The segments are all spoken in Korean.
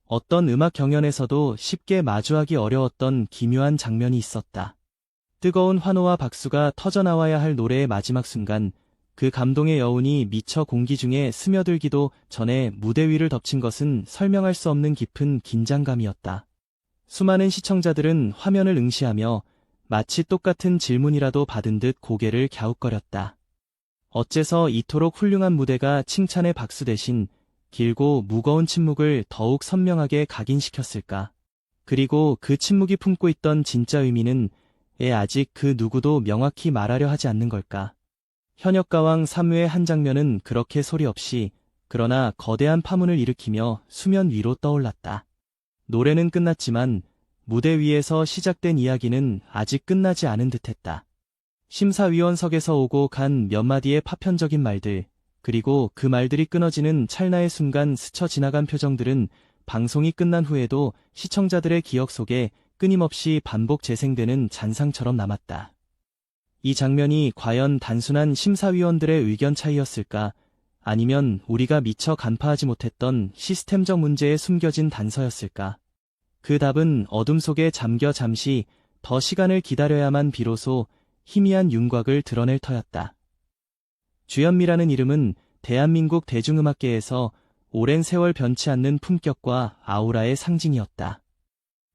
어떤 음악 경연에서도 쉽게 마주하기 어려웠던 기묘한 장면이 있었다. 뜨거운 환호와 박수가 터져나와야 할 노래의 마지막 순간, 그 감동의 여운이 미처 공기 중에 스며들기도 전에 무대 위를 덮친 것은 설명할 수 없는 깊은 긴장감이었다. 수많은 시청자들은 화면을 응시하며 마치 똑같은 질문이라도 받은 듯 고개를 갸웃거렸다. 어째서 이토록 훌륭한 무대가 칭찬의 박수 대신 길고 무거운 침묵을 더욱 선명하게 각인시켰을까? 그리고 그 침묵이 품고 있던 진짜 의미는 아직 그 누구도 명확히 말하려 하지 않는 걸까? 현역가왕 3회의 한 장면은 그렇게 소리 없이 그러나 거대한 파문을 일으키며 수면 위로 떠올랐다. 노래는 끝났지만 무대 위에서 시작된 이야기는 아직 끝나지 않은 듯했다. 심사위원석에서 오고 간 몇 마디의 파편적인 말들, 그리고 그 말들이 끊어지는 찰나의 순간 스쳐 지나간 표정들은 방송이 끝난 후에도 시청자들의 기억 속에 끊임없이 반복 재생되는 잔상처럼 남았다. 이 장면이 과연 단순한 심사위원들의 의견 차이였을까? 아니면 우리가 미처 간파하지 못했던 시스템적 문제에 숨겨진 단서였을까? 그 답은 어둠 속에 잠겨 잠시 더 시간을 기다려야만 비로소 희미한 윤곽을 드러낼 터였다. 주현미라는 이름은 대한민국 대중음악계에서 오랜 세월 변치 않는 품격과 아우라의 상징이었다.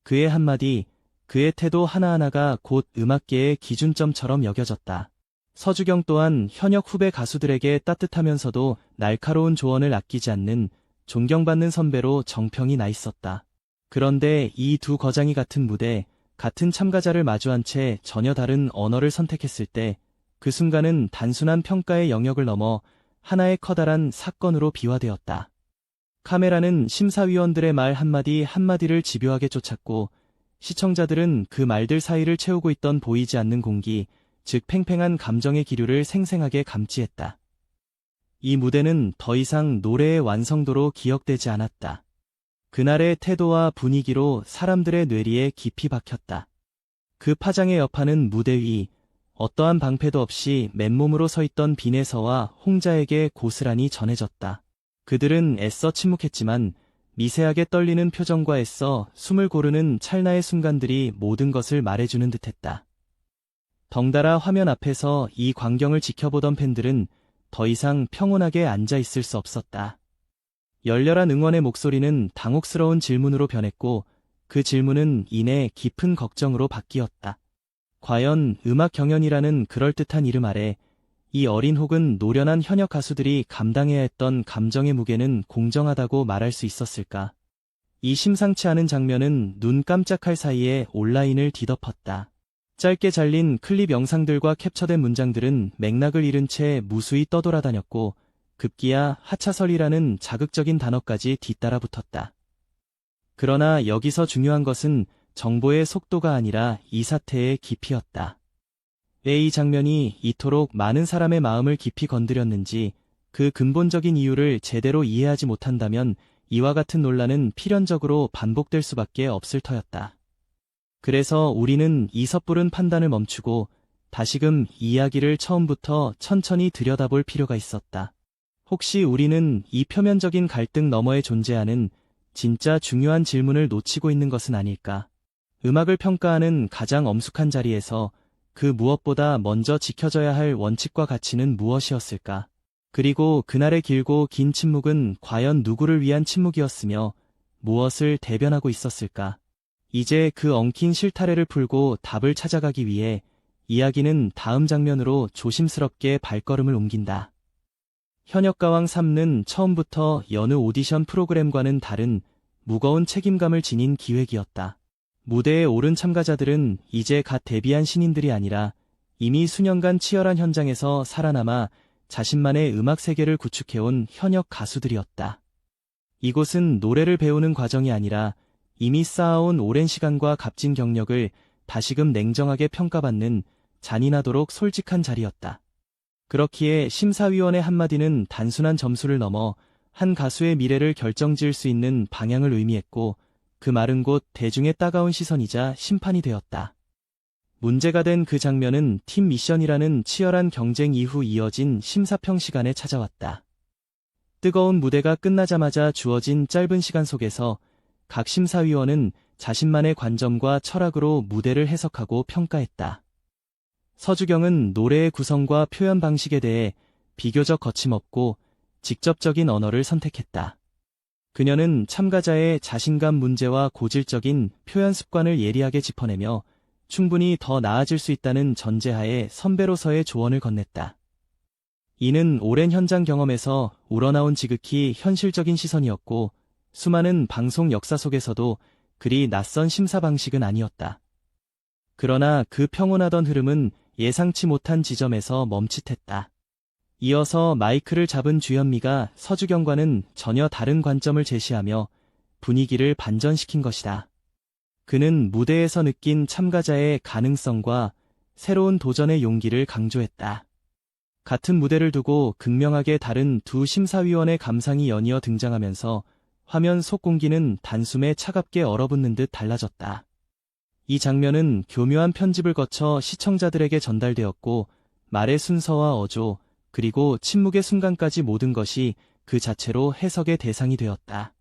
그의 한마디, 그의 태도 하나하나가 곧 음악계의 기준점처럼 여겨졌다. 서주경 또한 현역 후배 가수들에게 따뜻하면서도 날카로운 조언을 아끼지 않는 존경받는 선배로 정평이 나 있었다. 그런데 이 두 거장이 같은 무대, 같은 참가자를 마주한 채 전혀 다른 언어를 선택했을 때 그 순간은 단순한 평가의 영역을 넘어 하나의 커다란 사건으로 비화되었다. 카메라는 심사위원들의 말 한마디 한마디를 집요하게 쫓았고 시청자들은 그 말들 사이를 채우고 있던 보이지 않는 공기, 즉 팽팽한 감정의 기류를 생생하게 감지했다. 이 무대는 더 이상 노래의 완성도로 기억되지 않았다. 그날의 태도와 분위기로 사람들의 뇌리에 깊이 박혔다. 그 파장의 여파는 무대 위, 어떠한 방패도 없이 맨몸으로 서 있던 빈에서와 홍자에게 고스란히 전해졌다. 그들은 애써 침묵했지만 미세하게 떨리는 표정과 애써 숨을 고르는 찰나의 순간들이 모든 것을 말해주는 듯했다. 덩달아 화면 앞에서 이 광경을 지켜보던 팬들은 더 이상 평온하게 앉아 있을 수 없었다. 열렬한 응원의 목소리는 당혹스러운 질문으로 변했고 그 질문은 이내 깊은 걱정으로 바뀌었다. 과연 음악 경연이라는 그럴듯한 이름 아래 이 어린 혹은 노련한 현역 가수들이 감당해야 했던 감정의 무게는 공정하다고 말할 수 있었을까? 이 심상치 않은 장면은 눈 깜짝할 사이에 온라인을 뒤덮었다. 짧게 잘린 클립 영상들과 캡처된 문장들은 맥락을 잃은 채 무수히 떠돌아다녔고 급기야 하차설이라는 자극적인 단어까지 뒤따라 붙었다. 그러나 여기서 중요한 것은 정보의 속도가 아니라 이 사태의 깊이였다. 왜 이 장면이 이토록 많은 사람의 마음을 깊이 건드렸는지 그 근본적인 이유를 제대로 이해하지 못한다면 이와 같은 논란은 필연적으로 반복될 수밖에 없을 터였다. 그래서 우리는 이 섣부른 판단을 멈추고 다시금 이야기를 처음부터 천천히 들여다볼 필요가 있었다. 혹시 우리는 이 표면적인 갈등 너머에 존재하는 진짜 중요한 질문을 놓치고 있는 것은 아닐까? 음악을 평가하는 가장 엄숙한 자리에서 그 무엇보다 먼저 지켜져야 할 원칙과 가치는 무엇이었을까? 그리고 그날의 길고 긴 침묵은 과연 누구를 위한 침묵이었으며 무엇을 대변하고 있었을까? 이제 그 엉킨 실타래를 풀고 답을 찾아가기 위해 이야기는 다음 장면으로 조심스럽게 발걸음을 옮긴다. 현역가왕 3는 처음부터 여느 오디션 프로그램과는 다른 무거운 책임감을 지닌 기획이었다. 무대에 오른 참가자들은 이제 갓 데뷔한 신인들이 아니라 이미 수년간 치열한 현장에서 살아남아 자신만의 음악 세계를 구축해온 현역 가수들이었다. 이곳은 노래를 배우는 과정이 아니라 이미 쌓아온 오랜 시간과 값진 경력을 다시금 냉정하게 평가받는 잔인하도록 솔직한 자리였다. 그렇기에 심사위원의 한마디는 단순한 점수를 넘어 한 가수의 미래를 결정지을 수 있는 방향을 의미했고 그 말은 곧 대중의 따가운 시선이자 심판이 되었다. 문제가 된 그 장면은 팀 미션이라는 치열한 경쟁 이후 이어진 심사평 시간에 찾아왔다. 뜨거운 무대가 끝나자마자 주어진 짧은 시간 속에서 각 심사위원은 자신만의 관점과 철학으로 무대를 해석하고 평가했다. 서주경은 노래의 구성과 표현 방식에 대해 비교적 거침없고 직접적인 언어를 선택했다. 그녀는 참가자의 자신감 문제와 고질적인 표현 습관을 예리하게 짚어내며 충분히 더 나아질 수 있다는 전제하에 선배로서의 조언을 건넸다. 이는 오랜 현장 경험에서 우러나온 지극히 현실적인 시선이었고 수많은 방송 역사 속에서도 그리 낯선 심사 방식은 아니었다. 그러나 그 평온하던 흐름은 예상치 못한 지점에서 멈칫했다. 이어서 마이크를 잡은 주현미가 서주경과는 전혀 다른 관점을 제시하며 분위기를 반전시킨 것이다. 그는 무대에서 느낀 참가자의 가능성과 새로운 도전의 용기를 강조했다. 같은 무대를 두고 극명하게 다른 두 심사위원의 감상이 연이어 등장하면서 화면 속 공기는 단숨에 차갑게 얼어붙는 듯 달라졌다. 이 장면은 교묘한 편집을 거쳐 시청자들에게 전달되었고 말의 순서와 어조, 그리고 침묵의 순간까지 모든 것이 그 자체로 해석의 대상이 되었다.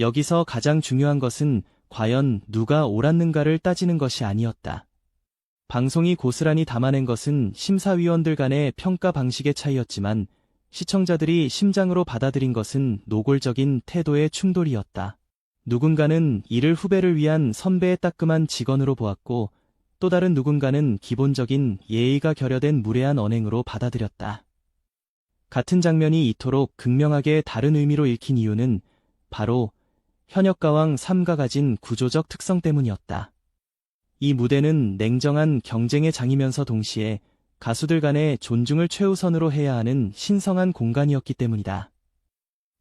여기서 가장 중요한 것은 과연 누가 옳았는가를 따지는 것이 아니었다. 방송이 고스란히 담아낸 것은 심사위원들 간의 평가 방식의 차이였지만 시청자들이 심장으로 받아들인 것은 노골적인 태도의 충돌이었다. 누군가는 이를 후배를 위한 선배의 따끔한 직언으로 보았고 또 다른 누군가는 기본적인 예의가 결여된 무례한 언행으로 받아들였다. 같은 장면이 이토록 극명하게 다른 의미로 읽힌 이유는 바로 현역가왕 3가 가진 구조적 특성 때문이었다. 이 무대는 냉정한 경쟁의 장이면서 동시에 가수들 간의 존중을 최우선으로 해야 하는 신성한 공간이었기 때문이다.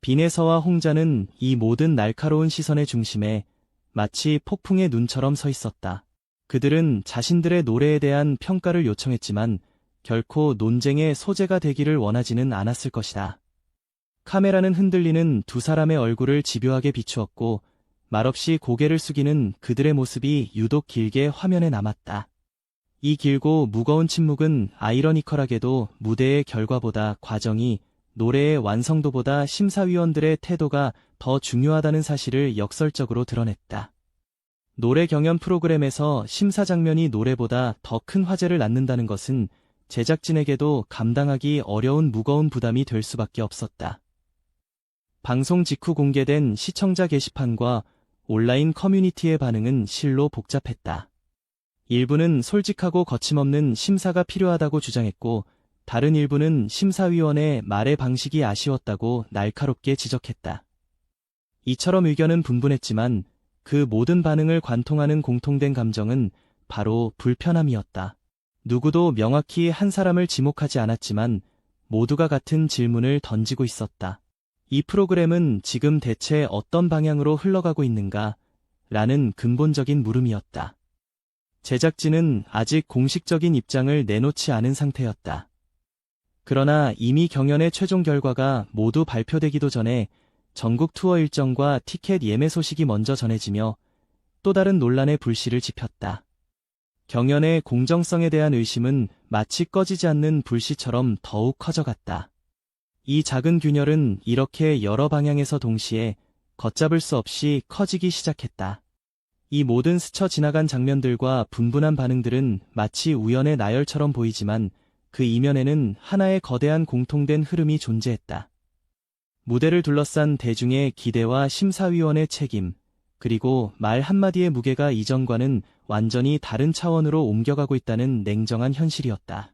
빈에서와 홍자는 이 모든 날카로운 시선의 중심에 마치 폭풍의 눈처럼 서 있었다. 그들은 자신들의 노래에 대한 평가를 요청했지만 결코 논쟁의 소재가 되기를 원하지는 않았을 것이다. 카메라는 흔들리는 두 사람의 얼굴을 집요하게 비추었고 말없이 고개를 숙이는 그들의 모습이 유독 길게 화면에 남았다. 이 길고 무거운 침묵은 아이러니컬하게도 무대의 결과보다 과정이, 노래의 완성도보다 심사위원들의 태도가 더 중요하다는 사실을 역설적으로 드러냈다. 노래 경연 프로그램에서 심사 장면이 노래보다 더 큰 화제를 낳는다는 것은 제작진에게도 감당하기 어려운 무거운 부담이 될 수밖에 없었다. 방송 직후 공개된 시청자 게시판과 온라인 커뮤니티의 반응은 실로 복잡했다. 일부는 솔직하고 거침없는 심사가 필요하다고 주장했고 다른 일부는 심사위원의 말의 방식이 아쉬웠다고 날카롭게 지적했다. 이처럼 의견은 분분했지만 그 모든 반응을 관통하는 공통된 감정은 바로 불편함이었다. 누구도 명확히 한 사람을 지목하지 않았지만 모두가 같은 질문을 던지고 있었다. 이 프로그램은 지금 대체 어떤 방향으로 흘러가고 있는가? 라는 근본적인 물음이었다. 제작진은 아직 공식적인 입장을 내놓지 않은 상태였다. 그러나 이미 경연의 최종 결과가 모두 발표되기도 전에 전국 투어 일정과 티켓 예매 소식이 먼저 전해지며 또 다른 논란의 불씨를 지폈다. 경연의 공정성에 대한 의심은 마치 꺼지지 않는 불씨처럼 더욱 커져갔다. 이 작은 균열은 이렇게 여러 방향에서 동시에 걷잡을 수 없이 커지기 시작했다. 이 모든 스쳐 지나간 장면들과 분분한 반응들은 마치 우연의 나열처럼 보이지만 그 이면에는 하나의 거대한 공통된 흐름이 존재했다. 무대를 둘러싼 대중의 기대와 심사위원의 책임, 그리고 말 한마디의 무게가 이전과는 완전히 다른 차원으로 옮겨가고 있다는 냉정한 현실이었다.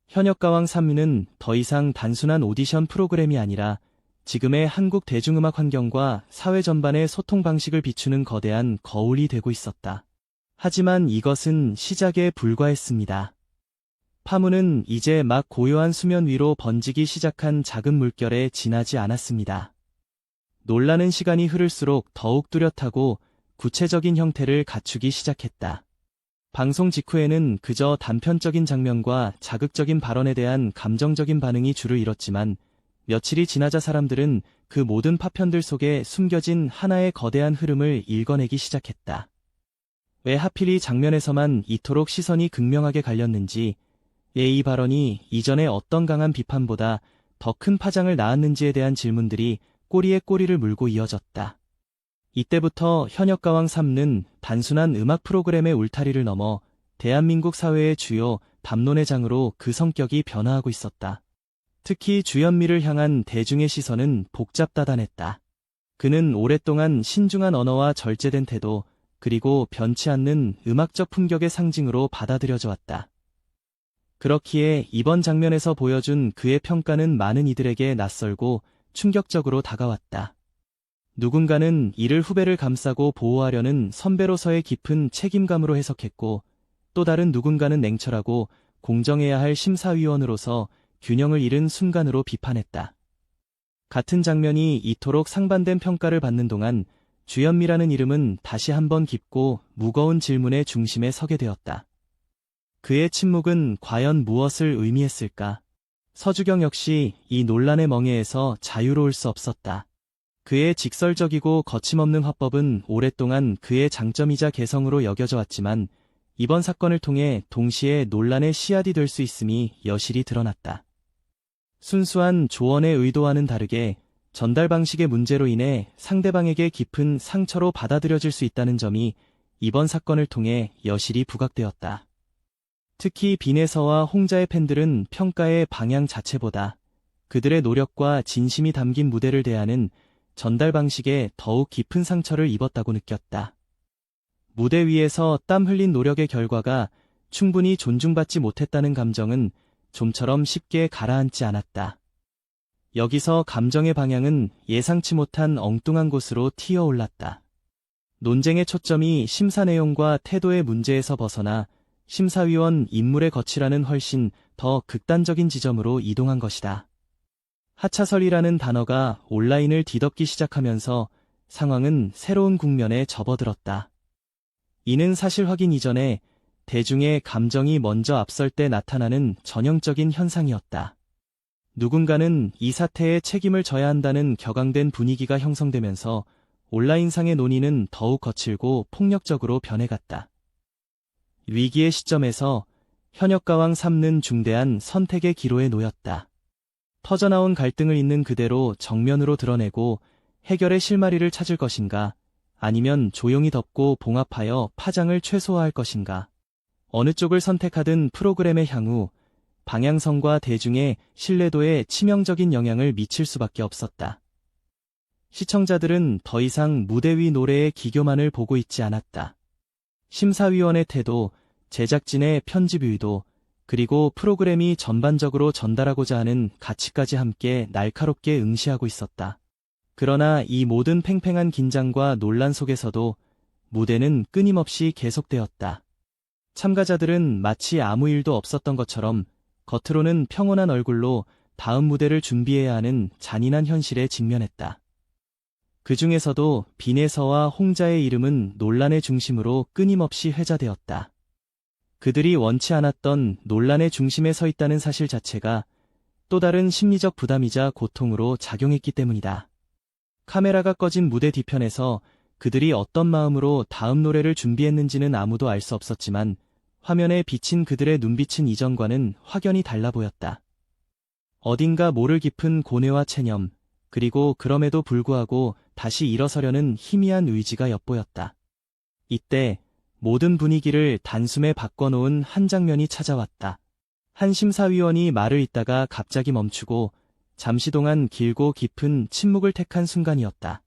현역가왕 3위는 더 이상 단순한 오디션 프로그램이 아니라 지금의 한국 대중음악 환경과 사회 전반의 소통 방식을 비추는 거대한 거울이 되고 있었다. 하지만 이것은 시작에 불과했습니다. 파문은 이제 막 고요한 수면 위로 번지기 시작한 작은 물결에 지나지 않았습니다. 논란은 시간이 흐를수록 더욱 뚜렷하고 구체적인 형태를 갖추기 시작했다. 방송 직후에는 그저 단편적인 장면과 자극적인 발언에 대한 감정적인 반응이 주를 이뤘지만 며칠이 지나자 사람들은 그 모든 파편들 속에 숨겨진 하나의 거대한 흐름을 읽어내기 시작했다. 왜 하필 이 장면에서만 이토록 시선이 극명하게 갈렸는지, 이 발언이 이전의 어떤 강한 비판보다 더 큰 파장을 낳았는지에 대한 질문들이 꼬리에 꼬리를 물고 이어졌다. 이때부터 현역가왕 3는 단순한 음악 프로그램의 울타리를 넘어 대한민국 사회의 주요 담론의 장으로 그 성격이 변화하고 있었다. 특히 주현미를 향한 대중의 시선은 복잡다단했다. 그는 오랫동안 신중한 언어와 절제된 태도, 그리고 변치 않는 음악적 품격의 상징으로 받아들여져 왔다. 그렇기에 이번 장면에서 보여준 그의 평가는 많은 이들에게 낯설고 충격적으로 다가왔다. 누군가는 이를 후배를 감싸고 보호하려는 선배로서의 깊은 책임감으로 해석했고, 또 다른 누군가는 냉철하고 공정해야 할 심사위원으로서 균형을 잃은 순간으로 비판했다. 같은 장면이 이토록 상반된 평가를 받는 동안 주현미라는 이름은 다시 한번 깊고 무거운 질문의 중심에 서게 되었다. 그의 침묵은 과연 무엇을 의미했을까? 서주경 역시 이 논란의 멍에에서 자유로울 수 없었다. 그의 직설적이고 거침없는 화법은 오랫동안 그의 장점이자 개성으로 여겨져 왔지만 이번 사건을 통해 동시에 논란의 씨앗이 될 수 있음이 여실히 드러났다. 순수한 조언의 의도와는 다르게 전달 방식의 문제로 인해 상대방에게 깊은 상처로 받아들여질 수 있다는 점이 이번 사건을 통해 여실히 부각되었다. 특히 빈에서와 홍자의 팬들은 평가의 방향 자체보다 그들의 노력과 진심이 담긴 무대를 대하는 전달 방식에 더욱 깊은 상처를 입었다고 느꼈다. 무대 위에서 땀 흘린 노력의 결과가 충분히 존중받지 못했다는 감정은 좀처럼 쉽게 가라앉지 않았다. 여기서 감정의 방향은 예상치 못한 엉뚱한 곳으로 튀어올랐다. 논쟁의 초점이 심사 내용과 태도의 문제에서 벗어나 심사위원 인물의 거취라는 훨씬 더 극단적인 지점으로 이동한 것이다. 하차설이라는 단어가 온라인을 뒤덮기 시작하면서 상황은 새로운 국면에 접어들었다. 이는 사실 확인 이전에 대중의 감정이 먼저 앞설 때 나타나는 전형적인 현상이었다. 누군가는 이 사태에 책임을 져야 한다는 격앙된 분위기가 형성되면서 온라인상의 논의는 더욱 거칠고 폭력적으로 변해갔다. 위기의 시점에서 현역가왕 3는 중대한 선택의 기로에 놓였다. 터져나온 갈등을 있는 그대로 정면으로 드러내고 해결의 실마리를 찾을 것인가, 아니면 조용히 덮고 봉합하여 파장을 최소화할 것인가. 어느 쪽을 선택하든 프로그램의 향후, 방향성과 대중의 신뢰도에 치명적인 영향을 미칠 수밖에 없었다. 시청자들은 더 이상 무대 위 노래의 기교만을 보고 있지 않았다. 심사위원의 태도, 제작진의 편집 의도, 그리고 프로그램이 전반적으로 전달하고자 하는 가치까지 함께 날카롭게 응시하고 있었다. 그러나 이 모든 팽팽한 긴장과 논란 속에서도 무대는 끊임없이 계속되었다. 참가자들은 마치 아무 일도 없었던 것처럼 겉으로는 평온한 얼굴로 다음 무대를 준비해야 하는 잔인한 현실에 직면했다. 그 중에서도 빈에서와 홍자의 이름은 논란의 중심으로 끊임없이 회자되었다. 그들이 원치 않았던 논란의 중심에 서 있다는 사실 자체가 또 다른 심리적 부담이자 고통으로 작용했기 때문이다. 카메라가 꺼진 무대 뒤편에서 그들이 어떤 마음으로 다음 노래를 준비했는지는 아무도 알 수 없었지만 화면에 비친 그들의 눈빛은 이전과는 확연히 달라 보였다. 어딘가 모를 깊은 고뇌와 체념, 그리고 그럼에도 불구하고 다시 일어서려는 희미한 의지가 엿보였다. 이때 모든 분위기를 단숨에 바꿔놓은 한 장면이 찾아왔다. 한 심사위원이 말을 잇다가 갑자기 멈추고 잠시 동안 길고 깊은 침묵을 택한 순간이었다.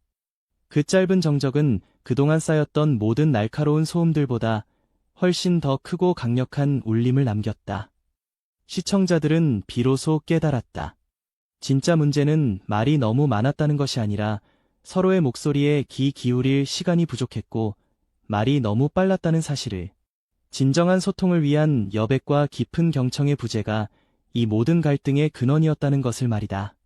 그 짧은 정적은 그동안 쌓였던 모든 날카로운 소음들보다 훨씬 더 크고 강력한 울림을 남겼다. 시청자들은 비로소 깨달았다. 진짜 문제는 말이 너무 많았다는 것이 아니라 서로의 목소리에 귀 기울일 시간이 부족했고 말이 너무 빨랐다는 사실을. 진정한 소통을 위한 여백과 깊은 경청의 부재가 이 모든 갈등의 근원이었다는 것을 말이다.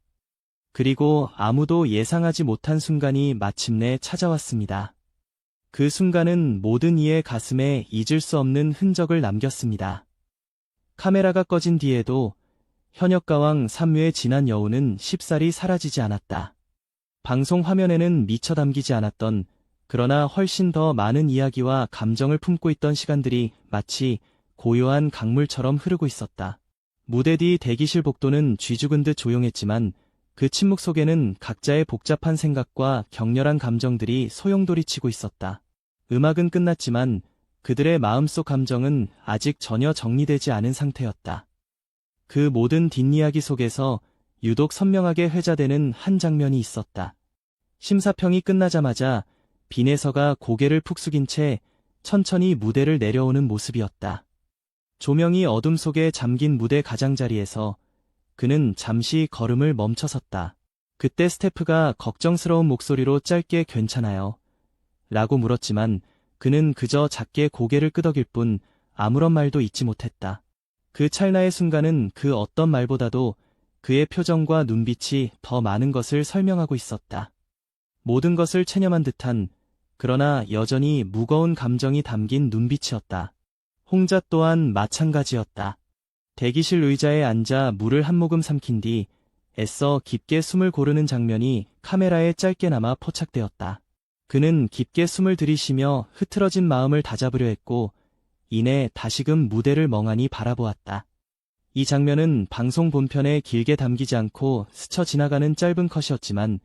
그리고 아무도 예상하지 못한 순간이 마침내 찾아왔습니다. 그 순간은 모든 이의 가슴에 잊을 수 없는 흔적을 남겼습니다. 카메라가 꺼진 뒤에도 현역가왕 3의 진한 여운은 쉽사리 사라지지 않았다. 방송 화면에는 미처 담기지 않았던, 그러나 훨씬 더 많은 이야기와 감정을 품고 있던 시간들이 마치 고요한 강물처럼 흐르고 있었다. 무대 뒤 대기실 복도는 쥐죽은 듯 조용했지만 그 침묵 속에는 각자의 복잡한 생각과 격렬한 감정들이 소용돌이치고 있었다. 음악은 끝났지만 그들의 마음속 감정은 아직 전혀 정리되지 않은 상태였다. 그 모든 뒷이야기 속에서 유독 선명하게 회자되는 한 장면이 있었다. 심사평이 끝나자마자 빈에서가 고개를 푹 숙인 채 천천히 무대를 내려오는 모습이었다. 조명이 어둠 속에 잠긴 무대 가장자리에서 그는 잠시 걸음을 멈춰섰다. 그때 스태프가 걱정스러운 목소리로 짧게 괜찮아요? 라고 물었지만 그는 그저 작게 고개를 끄덕일 뿐 아무런 말도 잊지 못했다. 그 찰나의 순간은 그 어떤 말보다도 그의 표정과 눈빛이 더 많은 것을 설명하고 있었다. 모든 것을 체념한 듯한, 그러나 여전히 무거운 감정이 담긴 눈빛이었다. 홍자 또한 마찬가지였다. 대기실 의자에 앉아 물을 한 모금 삼킨 뒤 애써 깊게 숨을 고르는 장면이 카메라에 짧게나마 포착되었다. 그는 깊게 숨을 들이쉬며 흐트러진 마음을 다잡으려 했고 이내 다시금 무대를 멍하니 바라보았다. 이 장면은 방송 본편에 길게 담기지 않고 스쳐 지나가는 짧은 컷이었지만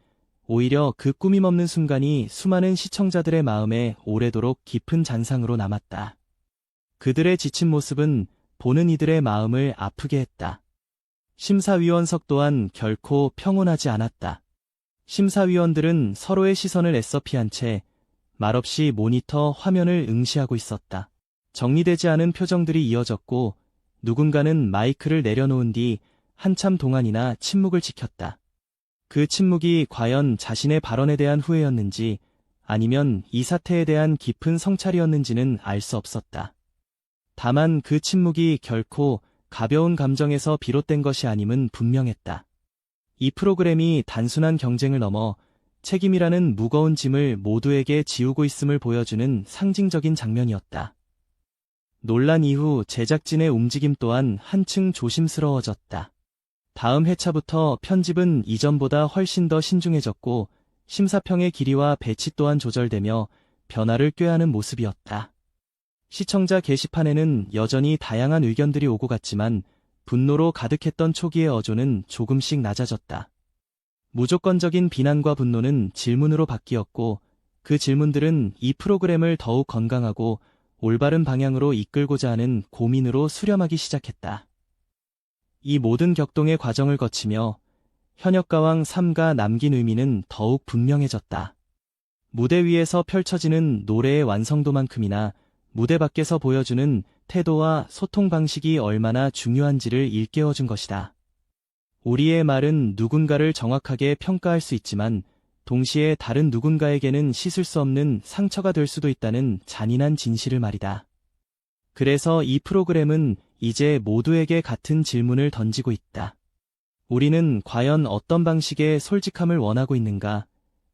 오히려 그 꾸밈없는 순간이 수많은 시청자들의 마음에 오래도록 깊은 잔상으로 남았다. 그들의 지친 모습은 보는 이들의 마음을 아프게 했다. 심사위원석 또한 결코 평온하지 않았다. 심사위원들은 서로의 시선을 애써 피한 채 말없이 모니터 화면을 응시하고 있었다. 정리되지 않은 표정들이 이어졌고 누군가는 마이크를 내려놓은 뒤 한참 동안이나 침묵을 지켰다. 그 침묵이 과연 자신의 발언에 대한 후회였는지 아니면 이 사태에 대한 깊은 성찰이었는지는 알 수 없었다. 다만 그 침묵이 결코 가벼운 감정에서 비롯된 것이 아님은 분명했다. 이 프로그램이 단순한 경쟁을 넘어 책임이라는 무거운 짐을 모두에게 지우고 있음을 보여주는 상징적인 장면이었다. 논란 이후 제작진의 움직임 또한 한층 조심스러워졌다. 다음 회차부터 편집은 이전보다 훨씬 더 신중해졌고 심사평의 길이와 배치 또한 조절되며 변화를 꾀하는 모습이었다. 시청자 게시판에는 여전히 다양한 의견들이 오고 갔지만 분노로 가득했던 초기의 어조는 조금씩 낮아졌다. 무조건적인 비난과 분노는 질문으로 바뀌었고 그 질문들은 이 프로그램을 더욱 건강하고 올바른 방향으로 이끌고자 하는 고민으로 수렴하기 시작했다. 이 모든 격동의 과정을 거치며 현역가왕 3가 남긴 의미는 더욱 분명해졌다. 무대 위에서 펼쳐지는 노래의 완성도만큼이나 무대 밖에서 보여주는 태도와 소통 방식이 얼마나 중요한지를 일깨워준 것이다. 우리의 말은 누군가를 정확하게 평가할 수 있지만 동시에 다른 누군가에게는 씻을 수 없는 상처가 될 수도 있다는 잔인한 진실을 말이다. 그래서 이 프로그램은 이제 모두에게 같은 질문을 던지고 있다. 우리는 과연 어떤 방식의 솔직함을 원하고 있는가?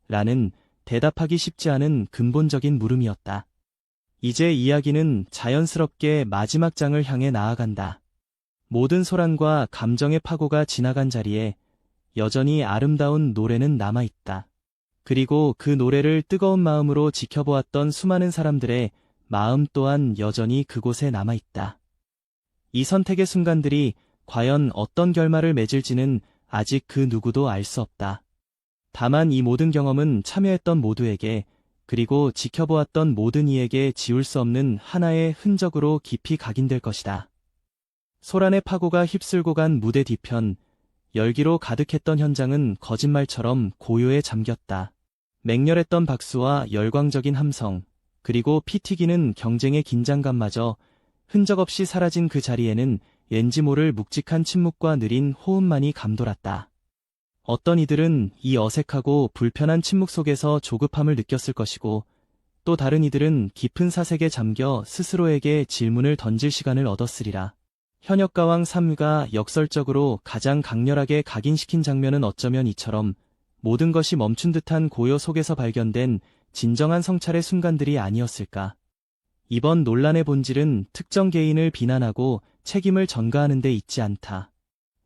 라는 대답하기 쉽지 않은 근본적인 물음이었다. 이제 이야기는 자연스럽게 마지막 장을 향해 나아간다. 모든 소란과 감정의 파고가 지나간 자리에 여전히 아름다운 노래는 남아있다. 그리고 그 노래를 뜨거운 마음으로 지켜보았던 수많은 사람들의 마음 또한 여전히 그곳에 남아있다. 이 선택의 순간들이 과연 어떤 결말을 맺을지는 아직 그 누구도 알 수 없다. 다만 이 모든 경험은 참여했던 모두에게 그리고 지켜보았던 모든 이에게 지울 수 없는 하나의 흔적으로 깊이 각인될 것이다. 소란의 파고가 휩쓸고 간 무대 뒤편, 열기로 가득했던 현장은 거짓말처럼 고요에 잠겼다. 맹렬했던 박수와 열광적인 함성, 그리고 피 튀기는 경쟁의 긴장감마저 흔적 없이 사라진 그 자리에는 왠지 모를 묵직한 침묵과 느린 호흡만이 감돌았다. 어떤 이들은 이 어색하고 불편한 침묵 속에서 조급함을 느꼈을 것이고 또 다른 이들은 깊은 사색에 잠겨 스스로에게 질문을 던질 시간을 얻었으리라. 현역가왕 3가 역설적으로 가장 강렬하게 각인시킨 장면은 어쩌면 이처럼 모든 것이 멈춘 듯한 고요 속에서 발견된 진정한 성찰의 순간들이 아니었을까. 이번 논란의 본질은 특정 개인을 비난하고 책임을 전가하는 데 있지 않다.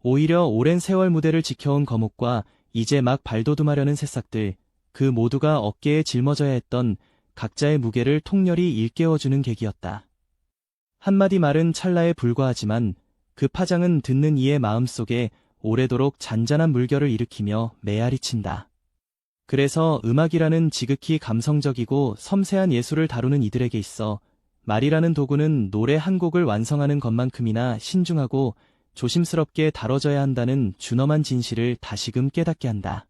오히려 오랜 세월 무대를 지켜온 거목과 이제 막 발돋움하려는 새싹들, 그 모두가 어깨에 짊어져야 했던 각자의 무게를 통렬히 일깨워주는 계기였다. 한마디 말은 찰나에 불과하지만 그 파장은 듣는 이의 마음속에 오래도록 잔잔한 물결을 일으키며 메아리친다. 그래서 음악이라는 지극히 감성적이고 섬세한 예술을 다루는 이들에게 있어 말이라는 도구는 노래 한 곡을 완성하는 것만큼이나 신중하고 조심스럽게 다뤄져야 한다는 준엄한 진실을 다시금 깨닫게 한다.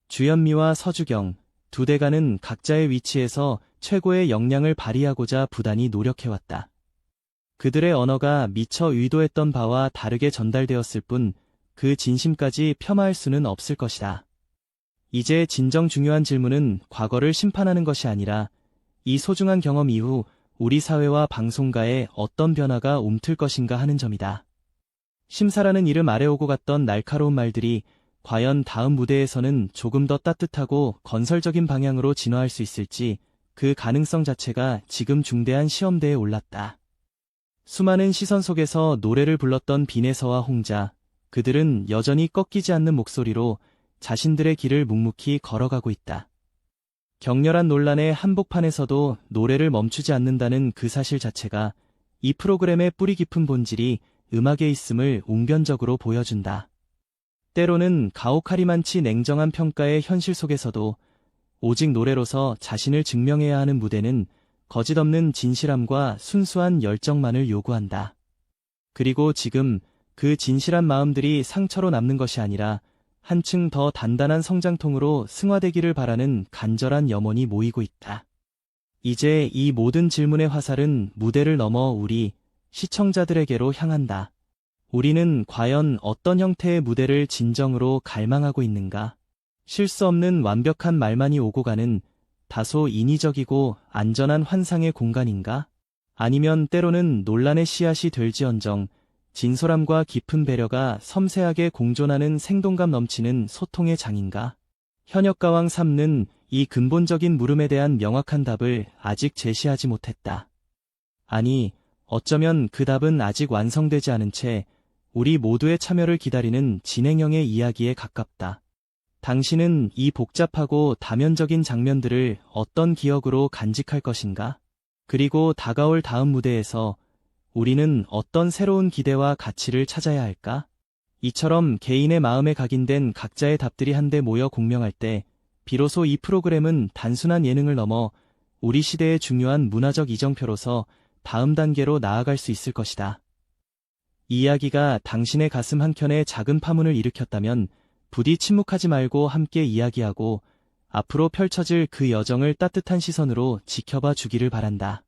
주현미와 서주경 두 대가는 각자의 위치에서 최고의 역량을 발휘하고자 부단히 노력해왔다. 그들의 언어가 미처 의도했던 바와 다르게 전달되었을 뿐 그 진심까지 폄하할 수는 없을 것이다. 이제 진정 중요한 질문은 과거를 심판하는 것이 아니라 이 소중한 경험 이후 우리 사회와 방송가에 어떤 변화가 움틀 것인가 하는 점이다. 심사라는 이름 아래 오고 갔던 날카로운 말들이 과연 다음 무대에서는 조금 더 따뜻하고 건설적인 방향으로 진화할 수 있을지 그 가능성 자체가 지금 중대한 시험대에 올랐다. 수많은 시선 속에서 노래를 불렀던 빈에서와 홍자, 그들은 여전히 꺾이지 않는 목소리로 자신들의 길을 묵묵히 걸어가고 있다. 격렬한 논란의 한복판에서도 노래를 멈추지 않는다는 그 사실 자체가 이 프로그램의 뿌리 깊은 본질이 음악에 있음을 웅변적으로 보여준다. 때로는 가혹하리만치 냉정한 평가의 현실 속에서도 오직 노래로서 자신을 증명해야 하는 무대는 거짓 없는 진실함과 순수한 열정만을 요구한다. 그리고 지금 그 진실한 마음들이 상처로 남는 것이 아니라 한층 더 단단한 성장통으로 승화되기를 바라는 간절한 염원이 모이고 있다. 이제 이 모든 질문의 화살은 무대를 넘어 우리 시청자들에게로 향한다. 우리는 과연 어떤 형태의 무대를 진정으로 갈망하고 있는가? 실수 없는 완벽한 말만이 오고 가는 다소 인위적이고 안전한 환상의 공간인가? 아니면 때로는 논란의 씨앗이 될지언정 진솔함과 깊은 배려가 섬세하게 공존하는 생동감 넘치는 소통의 장인가? 현역가왕 3는 이 근본적인 물음에 대한 명확한 답을 아직 제시하지 못했다. 아니, 어쩌면 그 답은 아직 완성되지 않은 채 우리 모두의 참여를 기다리는 진행형의 이야기에 가깝다. 당신은 이 복잡하고 다면적인 장면들을 어떤 기억으로 간직할 것인가? 그리고 다가올 다음 무대에서 우리는 어떤 새로운 기대와 가치를 찾아야 할까? 이처럼 개인의 마음에 각인된 각자의 답들이 한데 모여 공명할 때 비로소 이 프로그램은 단순한 예능을 넘어 우리 시대의 중요한 문화적 이정표로서 다음 단계로 나아갈 수 있을 것이다. 이 이야기가 당신의 가슴 한켠에 작은 파문을 일으켰다면 부디 침묵하지 말고 함께 이야기하고 앞으로 펼쳐질 그 여정을 따뜻한 시선으로 지켜봐 주기를 바란다.